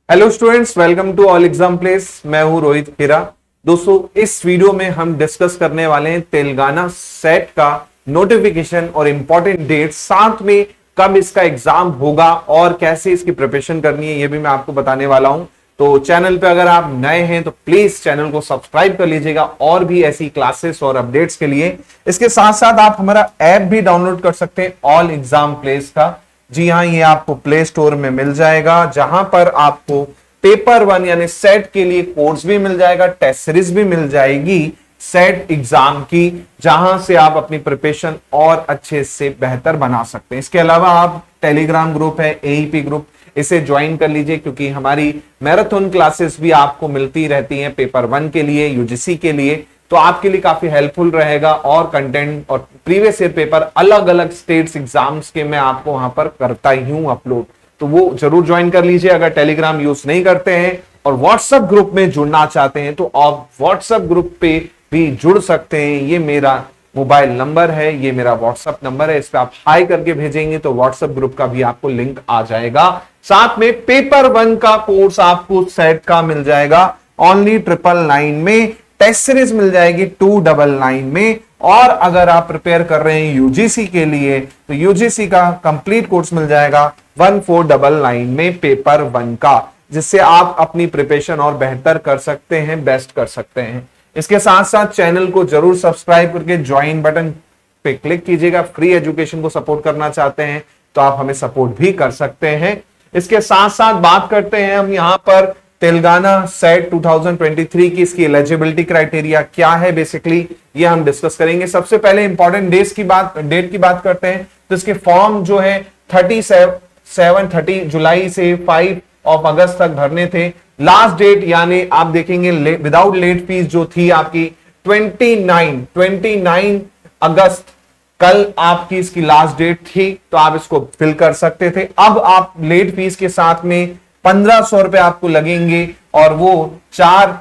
Hello students, welcome to all exam place. मैं हूं रोहित खेरा। दोस्तों, इस वीडियो में हम डिस्कस करने वाले हैं तेलंगाना सेट का नोटिफिकेशन और इंपॉर्टेंट डेट, साथ में कब इसका एग्जाम होगा और कैसे इसकी प्रिपरेशन करनी है, ये भी मैं आपको बताने वाला हूं। तो चैनल पे अगर आप नए हैं तो प्लीज चैनल को सब्सक्राइब कर लीजिएगा और भी ऐसी क्लासेस और अपडेट्स के लिए। इसके साथ साथ आप हमारा ऐप भी डाउनलोड कर सकते हैं, ऑल एग्जाम प्लेस का। जी हाँ, ये आपको प्ले स्टोर में मिल जाएगा, जहां पर आपको पेपर 1 यानी सेट के लिए कोर्स भी मिल जाएगा, टेस्ट सीरीज भी मिल जाएगी सेट एग्जाम की, जहां से आप अपनी प्रिपरेशन और अच्छे से बेहतर बना सकते हैं। इसके अलावा आप टेलीग्राम ग्रुप है एईपी ग्रुप, इसे ज्वाइन कर लीजिए, क्योंकि हमारी मैराथन क्लासेस भी आपको मिलती रहती हैं पेपर 1 के लिए, यूजीसी के लिए। तो आपके लिए काफी हेल्पफुल रहेगा और कंटेंट और प्रीवियस ईयर पेपर अलग अलग स्टेट्स एग्जाम्स के मैं आपको वहां पर करता ही हूं अपलोड, तो वो जरूर ज्वाइन कर लीजिए। अगर टेलीग्राम यूज नहीं करते हैं और व्हाट्सएप ग्रुप में जुड़ना चाहते हैं तो आप व्हाट्सएप ग्रुप पे भी जुड़ सकते हैं। ये मेरा मोबाइल नंबर है, ये मेरा व्हाट्सएप नंबर है, इस पे आप हाई करके भेजेंगे तो व्हाट्सएप ग्रुप का भी आपको लिंक आ जाएगा। साथ में पेपर 1 का कोर्स आपको सेट का मिल जाएगा ओनली 999 में, टेस्ट सीरीज मिल जाएगी 299 में, और अगर आप प्रिपेयर कर रहे हैं यूजीसी के लिए तो यूजीसी का कंप्लीट कोर्स मिल जाएगा 1499 में पेपर 1 का, जिससे आप अपनी प्रिपरेशन और बेहतर कर सकते हैं, बेस्ट कर सकते हैं। इसके साथ साथ चैनल को जरूर सब्सक्राइब करके ज्वाइन बटन पे क्लिक कीजिएगा। फ्री एजुकेशन को सपोर्ट करना चाहते हैं तो आप हमें सपोर्ट भी कर सकते हैं। इसके साथ साथ बात करते हैं हम यहाँ पर तेलंगाना सेट 2023 की इसकी एलिजिबिलिटी क्राइटेरिया क्या है, बेसिकली ये हम डिस्कस करेंगे। सबसे पहले इंपॉर्टेंट डेट की बात करते हैं तो इसके फॉर्म जो है 30 जुलाई से 5 अगस्त तक भरने थे। लास्ट डेट यानी आप देखेंगे विदाउट लेट फीस जो थी आपकी 29 अगस्त, कल आपकी इसकी लास्ट डेट थी, तो आप इसको फिल कर सकते थे। अब आप लेट फीस के साथ में 1500 रुपए आपको लगेंगे और वो 4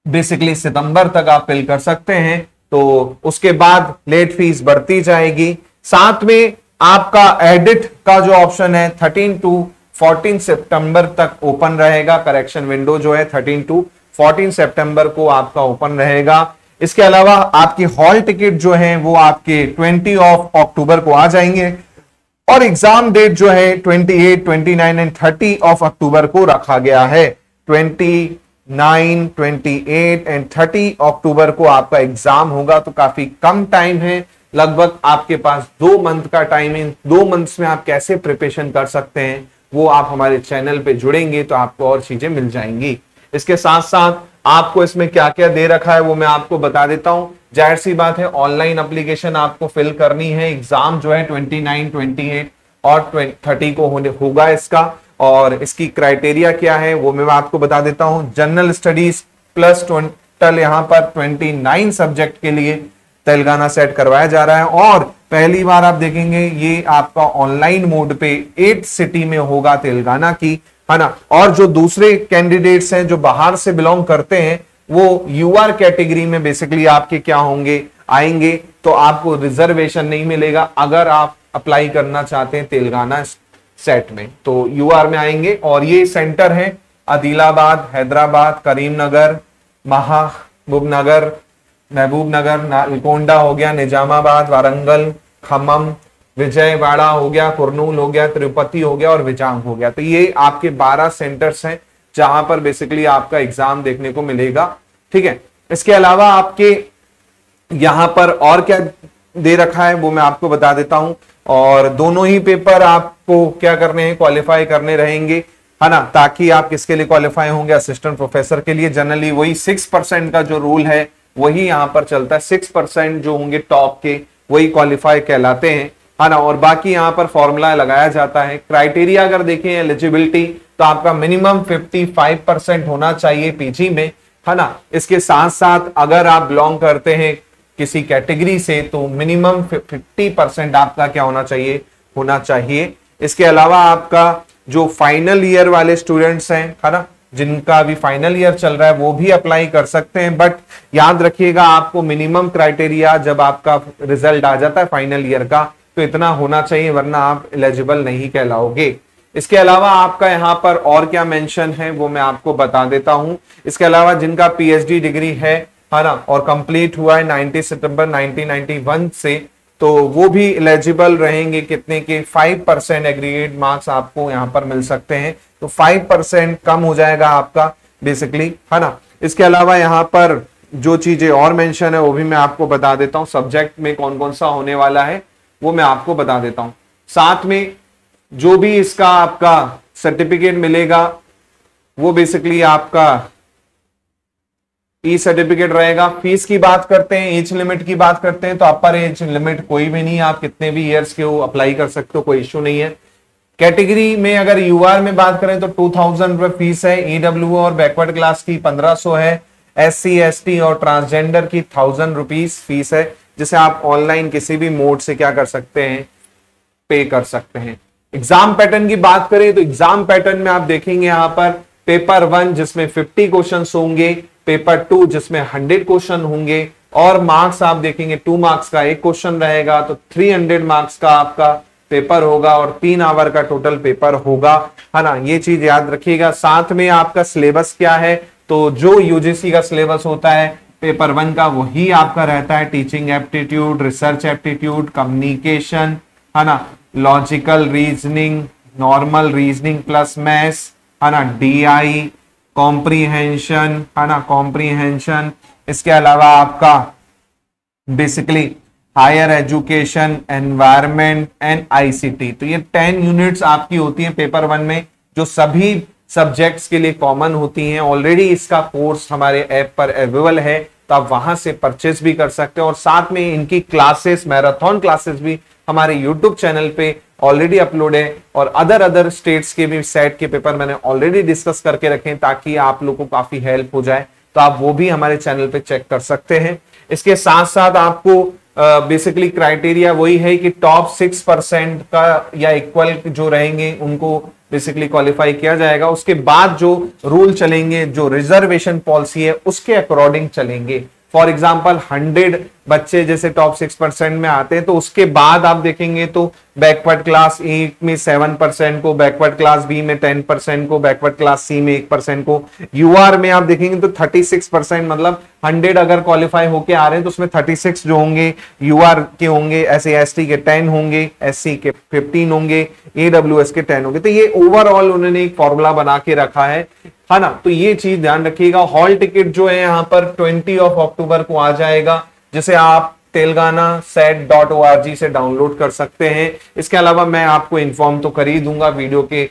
बेसिकली सितंबर तक आप फिल कर सकते हैं। तो उसके बाद लेट फीस बढ़ती जाएगी। साथ में आपका एडिट का जो ऑप्शन है 13 to 14 सितंबर तक ओपन रहेगा। करेक्शन विंडो जो है 13 to 14 सितंबर को आपका ओपन रहेगा। इसके अलावा आपकी हॉल टिकट जो है वो आपके 20 अक्टूबर को आ जाएंगे और एग्जाम डेट जो है 28, 29 एंड 30 अक्टूबर को रखा गया है। 29, 28 एंड 30 अक्टूबर को आपका एग्जाम होगा, तो काफी कम टाइम है, लगभग आपके पास 2 मंथ का टाइम है। 2 मंथ्स में आप कैसे प्रिपरेशन कर सकते हैं वो आप हमारे चैनल पे जुड़ेंगे तो आपको और चीजें मिल जाएंगी। इसके साथ साथ आपको इसमें क्या क्या दे रखा है वो मैं आपको बता देता हूं। जाहिर सी बात है, ऑनलाइन एप्लीकेशन आपको फिल करनी है। एग्जाम जो है 29, 28 और 30 को होगा इसका, और इसकी क्राइटेरिया क्या है वो मैं आपको बता देता हूं। जनरल स्टडीज प्लस टोटल यहां पर 29 सब्जेक्ट के लिए तेलंगाना सेट करवाया जा रहा है, और पहली बार आप देखेंगे ये आपका ऑनलाइन मोड पे 8 सिटी में होगा तेलंगाना की, है ना। और जो दूसरे कैंडिडेट्स हैं जो बाहर से बिलोंग करते हैं वो यूआर कैटेगरी में बेसिकली आपके क्या होंगे, आएंगे, तो आपको रिजर्वेशन नहीं मिलेगा। अगर आप अप्लाई करना चाहते हैं तेलंगाना सेट में तो यूआर में आएंगे। और ये सेंटर है आदिलाबाद, हैदराबाद, करीमनगर, महबूबनगर, नलगोंडा हो गया, निजामाबाद, वारंगल, खम्मम, विजयवाड़ा हो गया, कुरनूल हो गया, तिरुपति हो गया और विजांग हो गया। तो ये आपके 12 सेंटर्स हैं जहां पर बेसिकली आपका एग्जाम देखने को मिलेगा। ठीक है, इसके अलावा आपके यहां पर और क्या दे रखा है वो मैं आपको बता देता हूं। और दोनों ही पेपर आपको क्या करने हैं, क्वालिफाई करने रहेंगे, है ना, ताकि आप किसके लिए क्वालिफाई होंगे, असिस्टेंट प्रोफेसर के लिए। जनरली वही 6% का जो रूल है वही यहां पर चलता है। 6% जो होंगे टॉप के वही क्वालिफाई कहलाते हैं, है ना। और बाकी यहां पर फॉर्मूला लगाया जाता है। क्राइटेरिया अगर देखें एलिजिबिलिटी तो आपका मिनिमम 55% होना चाहिए पीजी में, है ना। इसके साथ साथ अगर आप बिलोंग करते हैं किसी कैटेगरी से तो मिनिमम 50% आपका क्या होना चाहिए। इसके अलावा आपका जो फाइनल ईयर वाले स्टूडेंट्स हैं, है ना, जिनका भी फाइनल ईयर चल रहा है वो भी अप्लाई कर सकते हैं। बट याद रखिएगा आपको मिनिमम क्राइटेरिया जब आपका रिजल्ट आ जाता है फाइनल ईयर का तो इतना होना चाहिए, वरना आप एलिजिबल नहीं कहलाओगे। इसके अलावा आपका यहाँ पर और क्या मेंशन है वो मैं आपको बता देता हूं। इसके अलावा जिनका पीएचडी डिग्री है ना, और कंप्लीट हुआ है 90 सितंबर 1991 से, तो वो भी एलिजिबल रहेंगे। कितने के 5% एग्रीगेट मार्क्स आपको यहाँ पर मिल सकते हैं, तो 5% कम हो जाएगा आपका बेसिकली, है ना। इसके अलावा यहाँ पर जो चीजें और मेंशन है वो भी मैं आपको बता देता हूं। सब्जेक्ट में कौन कौन सा होने वाला है वो मैं आपको बता देता हूं। साथ में जो भी इसका आपका सर्टिफिकेट मिलेगा वो बेसिकली आपका ई सर्टिफिकेट रहेगा। फीस की बात करते हैं, एज लिमिट की बात करते हैं, तो अपर एज लिमिट कोई भी नहीं है, आप कितने भी ईयर्स के हो अप्लाई कर सकते हो, कोई इश्यू नहीं है। कैटेगरी में अगर यूआर में बात करें तो 2000 रुपए फीस है, ईडब्ल्यू और बैकवर्ड क्लास की 1500 है, SC ST और ट्रांसजेंडर की 1000 रुपीज फीस है, जिसे आप ऑनलाइन किसी भी मोड से क्या कर सकते हैं, पे कर सकते हैं। एग्जाम पैटर्न की बात करें तो एग्जाम पैटर्न में आप देखेंगे यहाँ पर पेपर 1 जिसमें 50 क्वेश्चंस होंगे, पेपर 2 जिसमें 100 क्वेश्चन होंगे, और मार्क्स आप देखेंगे 2 मार्क्स का एक क्वेश्चन रहेगा, तो 300 मार्क्स का आपका पेपर होगा और 3 आवर का टोटल पेपर होगा, है ना। ये चीज याद रखिएगा। साथ में आपका सिलेबस क्या है, तो जो यूजीसी का सिलेबस होता है पेपर 1 का वही आपका रहता है। Teaching aptitude, research aptitude, communication, है ना, logical reasoning, normal reasoning plus maths, है ना, DI, कॉम्प्रीहेंशन, है ना, कॉम्प्रीहेंशन। इसके अलावा आपका basically higher education, environment and ICT। तो ये 10 यूनिट्स आपकी होती है पेपर 1 में, जो सभी सब्जेक्ट्स के लिए कॉमन होती हैं। ऑलरेडी इसका कोर्स हमारे ऐप पर अवेलेबल है, तो आप वहां से परचेस भी कर सकते हैं। और साथ में इनकी क्लासेस, मैराथन क्लासेस भी हमारे यूट्यूब चैनल पे ऑलरेडी अपलोड है, और अदर स्टेट्स के भी सेट के पेपर मैंने ऑलरेडी डिस्कस करके रखे हैं, ताकि आप लोगों को काफी हेल्प हो जाए, तो आप वो भी हमारे चैनल पे चेक कर सकते हैं। इसके साथ साथ आपको बेसिकली क्राइटेरिया वही है कि टॉप 6% का या इक्वल जो रहेंगे उनको बेसिकली क्वालिफाई किया जाएगा। उसके बाद जो रूल चलेंगे, जो रिजर्वेशन पॉलिसी है उसके अकॉर्डिंग चलेंगे। फॉर एग्जाम्पल 100 बच्चे जैसे टॉप 6% में आते हैं, तो उसके बाद आप देखेंगे तो बैकवर्ड क्लास ए में 7% को, बैकवर्ड क्लास बी में 10% को, बैकवर्ड क्लास सी में 1% को, यूआर में आप देखेंगे तो 36%, मतलब 100 अगर क्वालिफाई होके आ रहे हैं तो उसमें 36 जो होंगे यूआर के होंगे, SC ST के 10 होंगे, SC के 15 होंगे, AWS के 10 होंगे। तो ये ओवरऑल उन्होंने एक फॉर्मूला बना के रखा है ना। तो ये चीज ध्यान रखिएगा। हॉल टिकट जो है यहाँ पर 20 अक्टूबर को आ जाएगा, जिसे आप telangana.set.org से डाउनलोड कर सकते हैं। इसके अलावा मैं आपको इन्फॉर्म तो कर ही दूंगा वीडियो के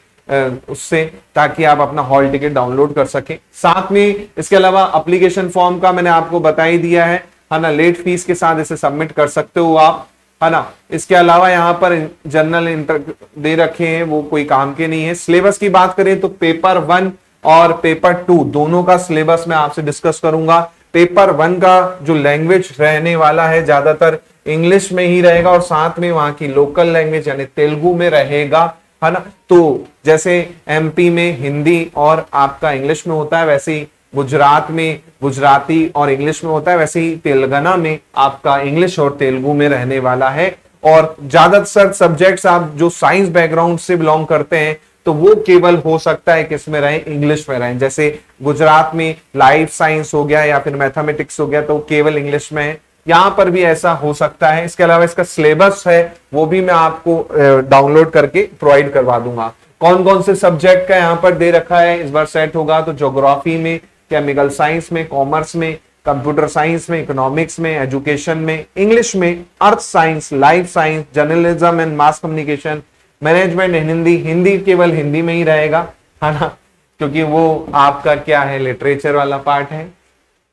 उससे, ताकि आप अपना हॉल टिकट डाउनलोड कर सके। साथ में इसके अलावा एप्लीकेशन फॉर्म का मैंने आपको बता ही दिया है ना, लेट फीस के साथ इसे सबमिट कर सकते हो आप, है ना। इसके अलावा यहाँ पर जनरल इंटर दे रखे हैं, वो कोई काम के नहीं है। सिलेबस की बात करें तो पेपर 1 और पेपर 2 दोनों का सिलेबस मैं आपसे डिस्कस करूंगा। पेपर 1 का जो लैंग्वेज रहने वाला है ज्यादातर इंग्लिश में ही रहेगा, और साथ में वहां की लोकल लैंग्वेज यानी तेलुगु में रहेगा, है ना। तो जैसे MP में हिंदी और आपका इंग्लिश में होता है, वैसे ही गुजरात में गुजराती और इंग्लिश में होता है, वैसे ही तेलंगाना में आपका इंग्लिश और तेलुगु में रहने वाला है। और ज्यादातर सब्जेक्ट्स आप जो साइंस बैकग्राउंड से बिलोंग करते हैं तो वो केवल हो सकता है किस में रहे, इंग्लिश में रहे। जैसे गुजरात में लाइफ साइंस हो गया या फिर मैथमेटिक्स हो गया तो केवल इंग्लिश में है, यहां पर भी ऐसा हो सकता है। इसके अलावा इसका सिलेबस है वो भी मैं आपको डाउनलोड करके प्रोवाइड करवा दूंगा। कौन कौन से सब्जेक्ट का यहाँ पर दे रखा है इस बार सेट होगा, तो ज्योग्राफी में, केमिकल साइंस में, कॉमर्स में, कंप्यूटर साइंस में, इकोनॉमिक्स में, एजुकेशन में, इंग्लिश में, earth science, life science, journalism and mass communication, management, Hindi, Hindi केवल हिंदी में ही रहेगा, है ना, क्योंकि वो आपका क्या है लिटरेचर वाला पार्ट है।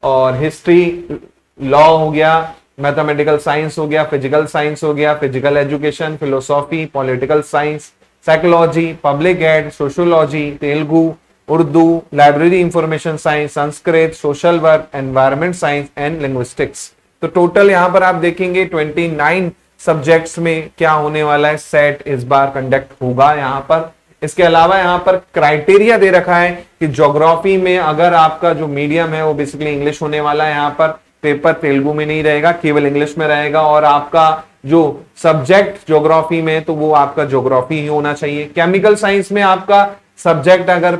और हिस्ट्री, लॉ हो गया, मैथमेटिकल साइंस हो गया, फिजिकल साइंस हो गया, physical education, philosophy, political science, psychology, public ad, sociology, Telugu, Urdu, library information science, Sanskrit, social work, environment science and linguistics. तो टोटल यहाँ पर आप देखेंगे 29 सब्जेक्ट्स में क्या होने वाला है, सेट इस बार कंडक्ट होगा यहाँ पर। इसके अलावा यहाँ पर क्राइटेरिया दे रखा है कि ज्योग्राफी में अगर आपका जो मीडियम है वो बेसिकली इंग्लिश होने वाला है, यहाँ पर पेपर तेलुगु में नहीं रहेगा, केवल इंग्लिश में रहेगा। और आपका जो सब्जेक्ट ज्योग्राफी में तो वो आपका ज्योग्राफी ही होना चाहिए। केमिकल साइंस में आपका सब्जेक्ट अगर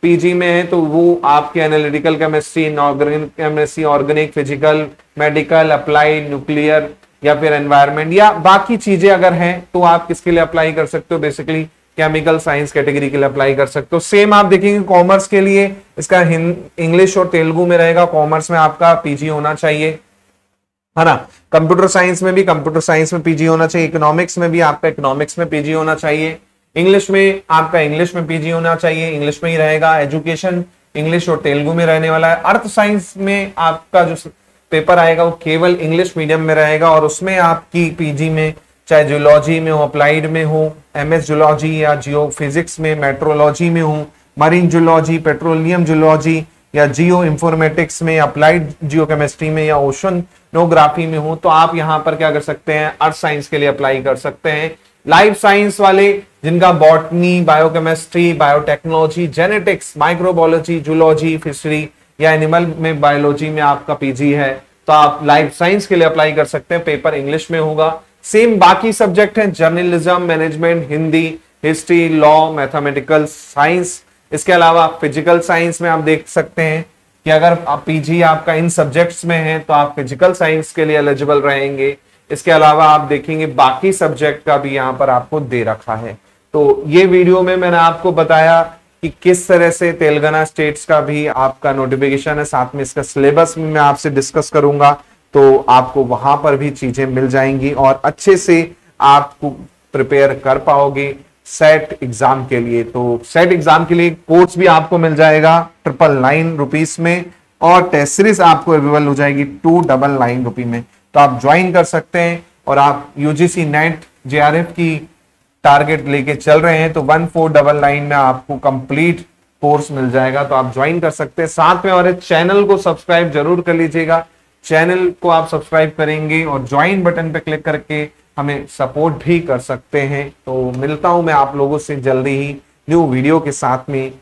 पीजी में है तो वो आपके analytical chemistry, inorganic chemistry, organic, physical, medical, applied, nuclear या फिर एनवायरनमेंट या बाकी चीजें अगर हैं तो आप किसके लिए अप्लाई कर सकते हो, बेसिकली केमिकल साइंस कैटेगरी के लिए अप्लाई कर सकते हो। सेम आप देखेंगे कॉमर्स के लिए इसका इंग्लिश और तेलुगु में रहेगा, कॉमर्स में आपका पीजी होना चाहिए, है ना। कंप्यूटर साइंस में भी कंप्यूटर साइंस में पीजी होना चाहिए, इकोनॉमिक्स में भी आपका इकोनॉमिक्स में पीजी होना चाहिए, इंग्लिश में आपका इंग्लिश में पीजी होना चाहिए, इंग्लिश में ही रहेगा। एजुकेशन इंग्लिश और तेलुगु में रहने वाला है। अर्थ साइंस में आपका जो पेपर आएगा वो केवल इंग्लिश मीडियम में रहेगा और उसमें आपकी पीजी में चाहे जियोलॉजी में हो, अप्लाइड में हो, एमएस जियोलॉजी या जियो फिजिक्स में, मेट्रोलॉजी में हो, मरीन जियोलॉजी, पेट्रोलियम जियोलॉजी या जियो इंफॉर्मेटिक्स में, अप्लाइड जियो केमिस्ट्री में या ओशनोग्राफी में हो तो आप यहां पर क्या कर सकते हैं, अर्थ साइंस के लिए अप्लाई कर सकते हैं। लाइफ साइंस वाले जिनका botany, biochemistry, biotechnology, genetics, microbiology, zoology, fishery या एनिमल में बायोलॉजी में आपका पीजी है तो आप लाइफ साइंस के लिए अप्लाई कर सकते हैं। पेपर इंग्लिश में होगा। सेम बाकी सब्जेक्ट हैं journalism, management, Hindi, history, law, mathematical science. इसके अलावा फिजिकल साइंस में आप देख सकते हैं कि अगर आप पीजी आपका इन सब्जेक्ट्स में है तो आप फिजिकल साइंस के लिए एलिजिबल रहेंगे। इसके अलावा आप देखेंगे बाकी सब्जेक्ट का भी यहाँ पर आपको दे रखा है। तो ये वीडियो में मैंने आपको बताया कि किस तरह से तेलंगाना स्टेट्स का भी आपका नोटिफिकेशन है, साथ में इसका सिलेबस भी मैं आपसे डिस्कस करूंगा तो आपको वहां पर भी चीजें मिल जाएंगी और अच्छे से आपको प्रिपेयर कर पाओगे सेट एग्जाम के लिए। तो सेट एग्जाम के लिए कोर्स भी आपको मिल जाएगा 999 रुपीस में और टेस्ट सीरीज आपको अवेलेबल हो जाएगी 299 रुपये में। तो आप ज्वाइन कर सकते हैं और आप यूजीसी नेट जेआरएफ की टारगेट लेके चल रहे हैं तो 1499 में आपको कंप्लीट कोर्स मिल जाएगा तो आप ज्वाइन कर सकते हैं। साथ में और चैनल को सब्सक्राइब जरूर कर लीजिएगा। चैनल को आप सब्सक्राइब करेंगे और ज्वाइन बटन पे क्लिक करके हमें सपोर्ट भी कर सकते हैं। तो मिलता हूं मैं आप लोगों से जल्दी ही न्यू वीडियो के साथ में।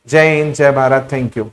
जय हिंद, जय भारत, थैंक यू।